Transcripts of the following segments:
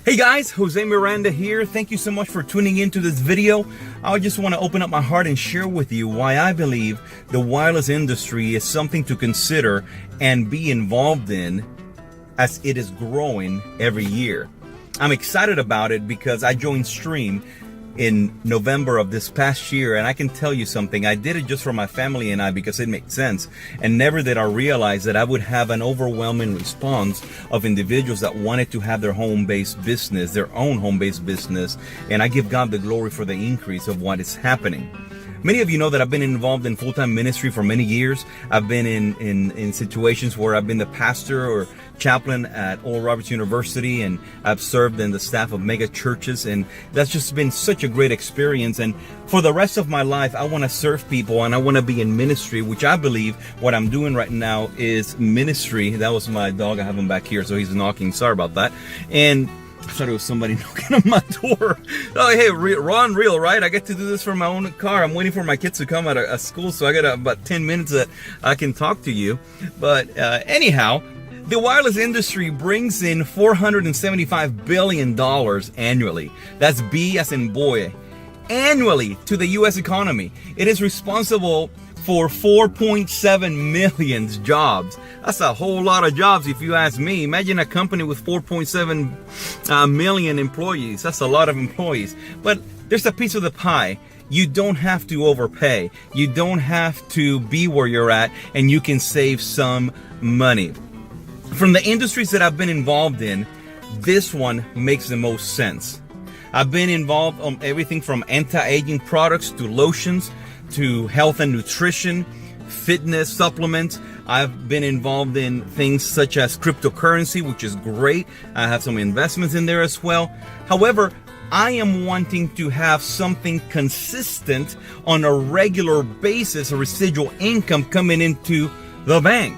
Hey guys, Jose Miranda here. Thank you so much for tuning into this video. I just want to open up my heart and share with you why I believe the wireless industry is something to consider and be involved in as it is growing every year. I'm excited about it because I joined Stream in November of this past year, and I can tell you something. I did it just for my family and I because it makes sense, and never did I realize that I would have an overwhelming response of individuals that wanted to have their home-based business, their own home-based business, and I give God the glory for the increase of what is happening. Many of you know that I've been involved in full-time ministry for many years. I've been in situations where I've been the pastor or chaplain at Oral Roberts University, and I've served in the staff of mega churches, and that's just been such a great experience. And for the rest of my life, I want to serve people and I want to be in ministry, which I believe what I'm doing right now is ministry. That was my dog. I have him back here, so he's knocking. Sorry about that. And I thought it was somebody knocking on my door. Oh, hey, Ron, real, right? I get to do this from my own car. I'm waiting for my kids to come out of school, so I got about 10 minutes that I can talk to you. But anyhow, the wireless industry brings in $475 billion annually. That's B as in boy. Annually to the U.S. economy. It is responsible for 4.7 million jobs. That's a whole lot of jobs if you ask me. Imagine a company with 4.7 million employees. That's a lot of employees. But there's a piece of the pie. You don't have to overpay. You don't have to be where you're at, and you can save some money. From the industries that I've been involved in, this one makes the most sense. I've been involved on everything from anti-aging products to lotions, to health and nutrition, fitness supplements. I've been involved in things such as cryptocurrency, which is great. I have some investments in there as well. However, I am wanting to have something consistent on a regular basis, a residual income coming into the bank.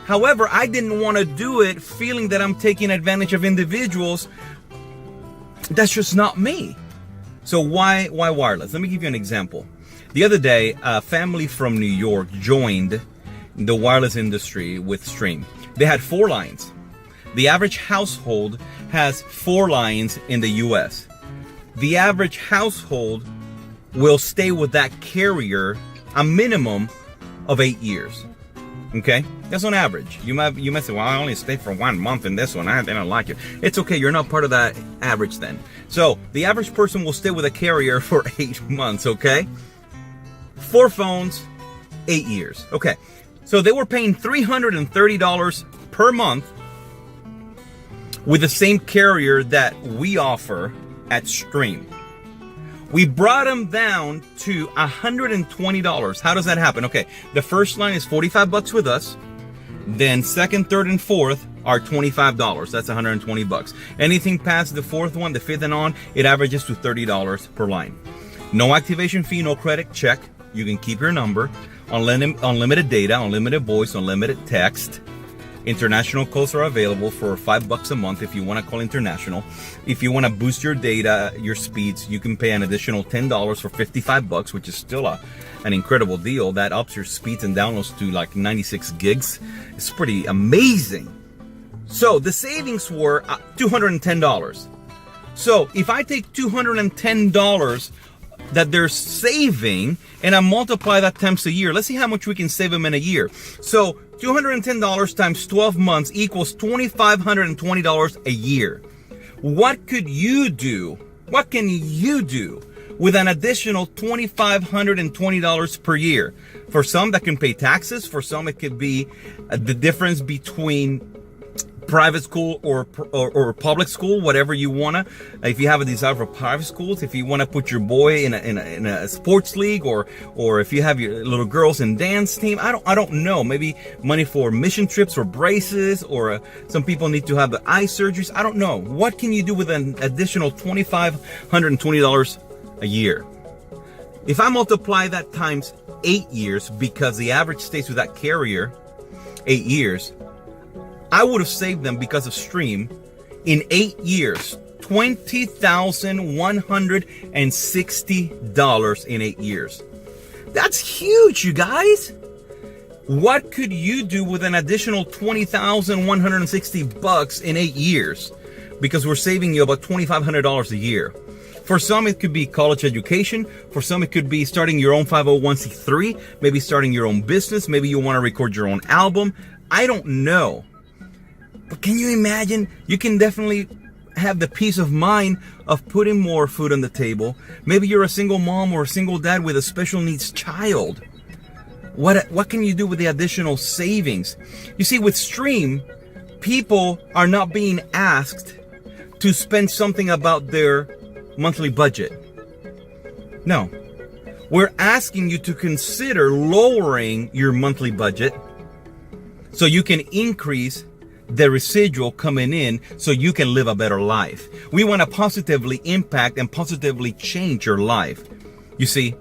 However, I didn't want to do it feeling that I'm taking advantage of individuals. That's just not me. So why wireless? Let me give you an example. The other day, a family from New York joined the wireless industry with Stream. They had 4 lines. The average household has 4 lines in the US. The average household will stay with that carrier a minimum of 8 years. Okay, that's on average. You might say, well, I only stayed for 1 month in this one. I didn't like it. It's okay. You're not part of that average then. So the average person will stay with a carrier for 8 months. Okay, 4 phones, 8 years. Okay, so they were paying $330 per month with the same carrier that we offer at Stream. We brought them down to $120. How does that happen? Okay, the first line is $45 with us. Then second, third, and fourth are $25. That's $120. Anything past the fourth one, the fifth and on, it averages to $30 per line. No activation fee, no credit check. You can keep your number. Unlimited data, unlimited voice, unlimited text. International calls are available for $5 a month if you want to call international. If you want to boost your data, your speeds, you can pay an additional $10 for $55, which is still an incredible deal. That ups your speeds and downloads to like 96 gigs. It's pretty amazing. So the savings were $210. So if I take $210 that they're saving and I multiply that times a year, let's see how much we can save them in a year. So $210 times 12 months equals $2,520 a year. What could you do? What can you do with an additional $2,520 per year? For some that can pay taxes. For some it could be the difference between private school or public school, whatever you wanna. If you have a desire for private schools, if you wanna put your boy in a sports league, or if you have your little girls in dance team, I don't know. Maybe money for mission trips or braces, or some people need to have the eye surgeries. I don't know. What can you do with an additional $2,520 a year? If I multiply that times 8 years, because the average stays with that carrier 8 years, I would have saved them because of Stream in 8 years, $20,160 in 8 years. That's huge, you guys. What could you do with an additional $20,160 in 8 years? because we're saving you about $2,500 a year. For some, it could be college education. For some, it could be starting your own 501c3, maybe starting your own business. Maybe you want to record your own album. I don't know. But can you imagine? You can definitely have the peace of mind of putting more food on the table. Maybe you're a single mom or a single dad with a special needs child. What can you do with the additional savings? You see, with Stream, people are not being asked to spend something about their monthly budget. No, we're asking you to consider lowering your monthly budget so you can increase the residual coming in so you can live a better life. We want to positively impact and positively change your life. You see,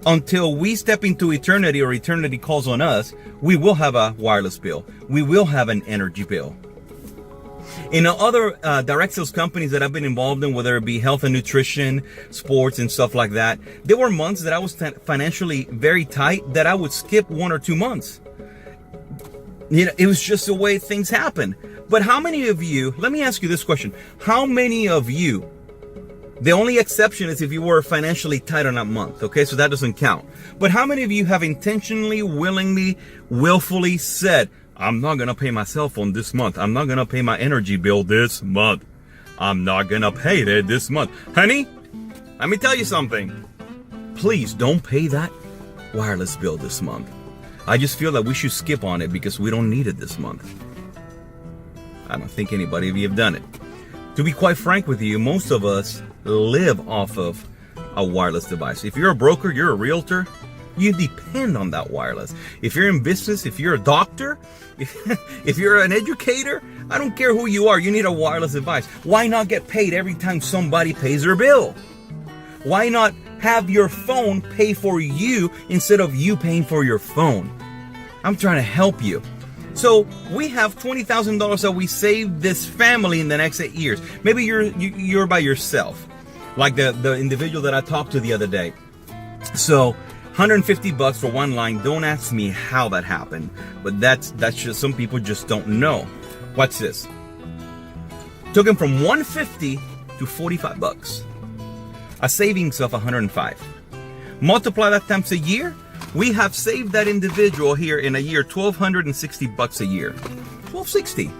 until we step into eternity or eternity calls on us, we will have a wireless bill. We will have an energy bill. In other direct sales companies that I've been involved in, whether it be health and nutrition, sports and stuff like that, there were months that I was financially very tight that I would skip 1 or 2 months. You know, it was just the way things happen. But how many of you, let me ask you this question. How many of you, the only exception is if you were financially tight on that month, okay? So that doesn't count. But how many of you have intentionally, willingly, willfully said, I'm not going to pay my cell phone this month. I'm not going to pay my energy bill this month. I'm not going to pay it this month. Honey, let me tell you something. Please don't pay that wireless bill this month. I just feel that we should skip on it because we don't need it this month. I don't think anybody of you have done it. To be quite frank with you, most of us live off of a wireless device. If you're a broker, you're a realtor, you depend on that wireless. If you're in business, if you're a doctor, if you're an educator, I don't care who you are, you need a wireless device. Why not get paid every time somebody pays their bill? Why not have your phone pay for you instead of you paying for your phone? I'm trying to help you. So we have $20,000 that we saved this family in the next 8 years. Maybe you're by yourself, like the individual that I talked to the other day. So $150 for one line. Don't ask me how that happened, but that's just, some people just don't know. Watch this. Took him from $150 to $45. A savings of $105. Multiply that times a year. We have saved that individual here in a year $1,260 a year. $1,260.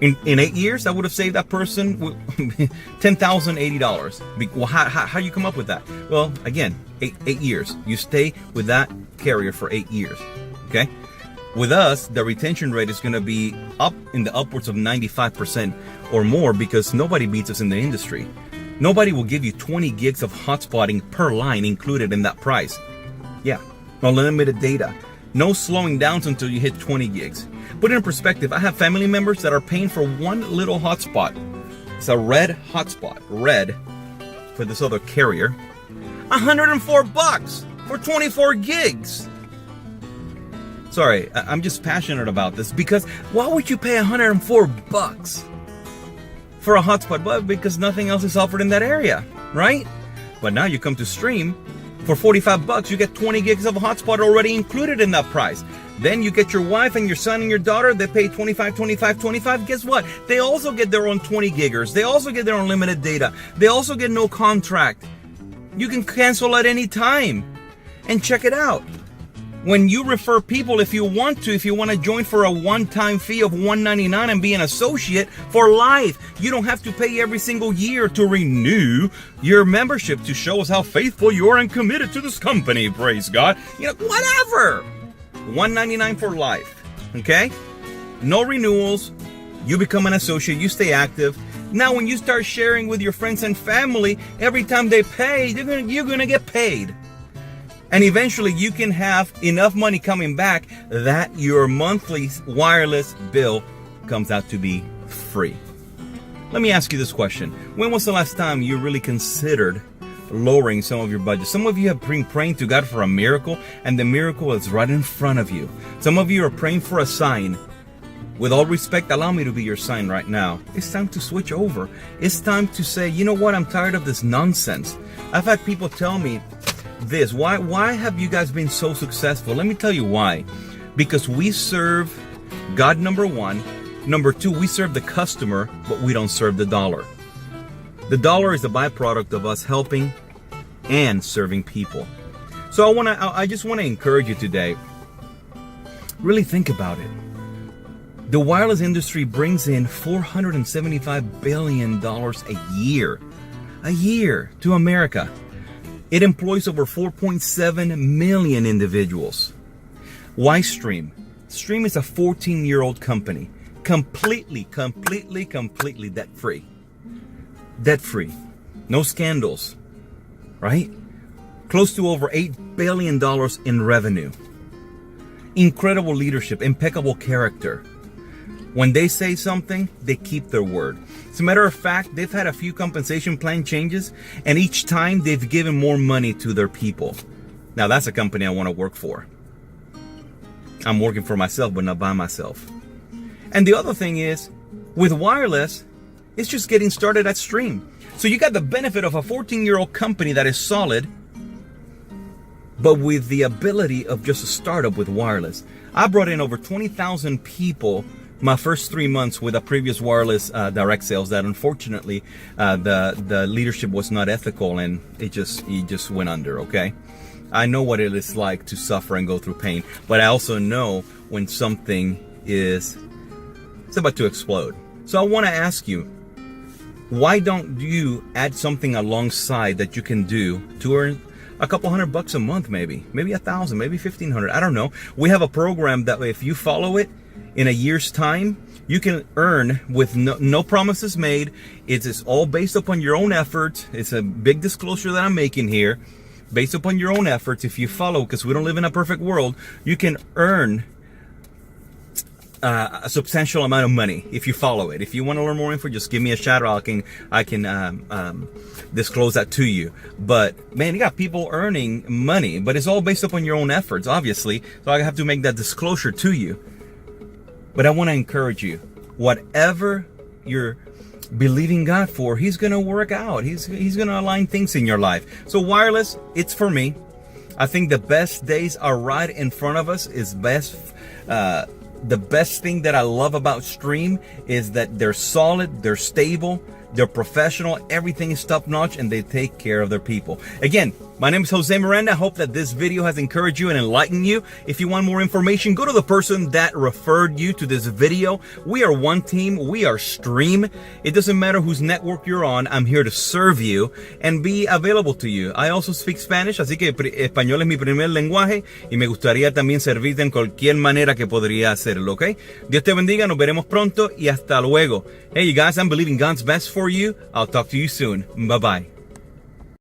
In 8 years, I would have saved that person $10,080. Well, how do you come up with that? Well, again, eight years. You stay with that carrier for 8 years. Okay? With us, the retention rate is going to be up in the upwards of 95% or more because nobody beats us in the industry. Nobody will give you 20 gigs of hotspotting per line included in that price. Yeah, unlimited data. No slowing down until you hit 20 gigs. Put it in perspective, I have family members that are paying for one little hotspot. It's a red hotspot, red, for this other carrier. $104 for 24 gigs. Sorry, I'm just passionate about this because why would you pay $104 for a hotspot? Well, because nothing else is offered in that area, right? But now you come to Stream, for $45, you get 20 gigs of a hotspot already included in that price. Then you get your wife and your son and your daughter, they pay $25. Guess what? They also get their own 20 giggers. They also get their unlimited data. They also get no contract. You can cancel at any time. And check it out. When you refer people, if you want to join for a one-time fee of $199 and be an associate for life, you don't have to pay every single year to renew your membership to show us how faithful you are and committed to this company. Praise God. You know, whatever. $199 for life. Okay? No renewals. You become an associate. You stay active. Now, when you start sharing with your friends and family, every time they pay, you're gonna get paid. And eventually you can have enough money coming back that your monthly wireless bill comes out to be free. Let me ask you this question. When was the last time you really considered lowering some of your budget? Some of you have been praying to God for a miracle, and the miracle is right in front of you. Some of you are praying for a sign. With all respect, allow me to be your sign right now. It's time to switch over. It's time to say, you know what? I'm tired of this nonsense. I've had people tell me this. Why have you guys been so successful? Let me tell you why. Because we serve God number one, Number two, we serve the customer, but we don't serve the dollar. The dollar is a byproduct of us helping and serving people. So I just want to encourage you today. Really think about it. The wireless industry brings in $475 billion a year to America. It employs over 4.7 million individuals. Why Stream? Stream is a 14-year-old company, completely debt-free. Debt-free. No scandals, right? Close to over $8 billion in revenue. Incredible leadership, impeccable character. When they say something, they keep their word. As a matter of fact, they've had a few compensation plan changes, and each time they've given more money to their people. Now that's a company I want to work for. I'm working for myself, but not by myself. And the other thing is, with wireless, it's just getting started at Stream. So you got the benefit of a 14-year-old company that is solid, but with the ability of just a startup with wireless. I brought in over 20,000 people my first 3 months with a previous wireless direct sales that unfortunately the leadership was not ethical, and it just went under. Okay, I know what it is like to suffer and go through pain, but I also know when something it's about to explode. So I want to ask you, why don't you add something alongside that you can do to earn a couple $100 a month, maybe $1,000, maybe $1,500. I don't know. We have a program that if you follow it in a year's time, you can earn with no promises made. It's all based upon your own efforts. It's a big disclosure that I'm making here. Based upon your own efforts, if you follow, because we don't live in a perfect world, you can earn a substantial amount of money if you follow it. If you want to learn more info, just give me a shout out. I can disclose that to you. But man, you got people earning money, but it's all based upon your own efforts, obviously. So I have to make that disclosure to you. But I want to encourage you, whatever you're believing God for, He's going to work out. He's going to align things in your life. So wireless, it's for me. I think the best days are right in front of us. The best thing that I love about Stream is that they're solid, they're stable, they're professional, everything is top notch, and they take care of their people. Again, my name is Jose Miranda. I hope that this video has encouraged you and enlightened you. If you want more information, go to the person that referred you to this video. We are one team. We are Stream. It doesn't matter whose network you're on. I'm here to serve you and be available to you. I also speak Spanish, así que español es mi primer lenguaje y me gustaría también servirte en cualquier manera que podría hacerlo, ¿ok? Dios te bendiga, nos veremos pronto y hasta luego. Hey, you guys, I'm believing God's best for you. I'll talk to you soon. Bye-bye.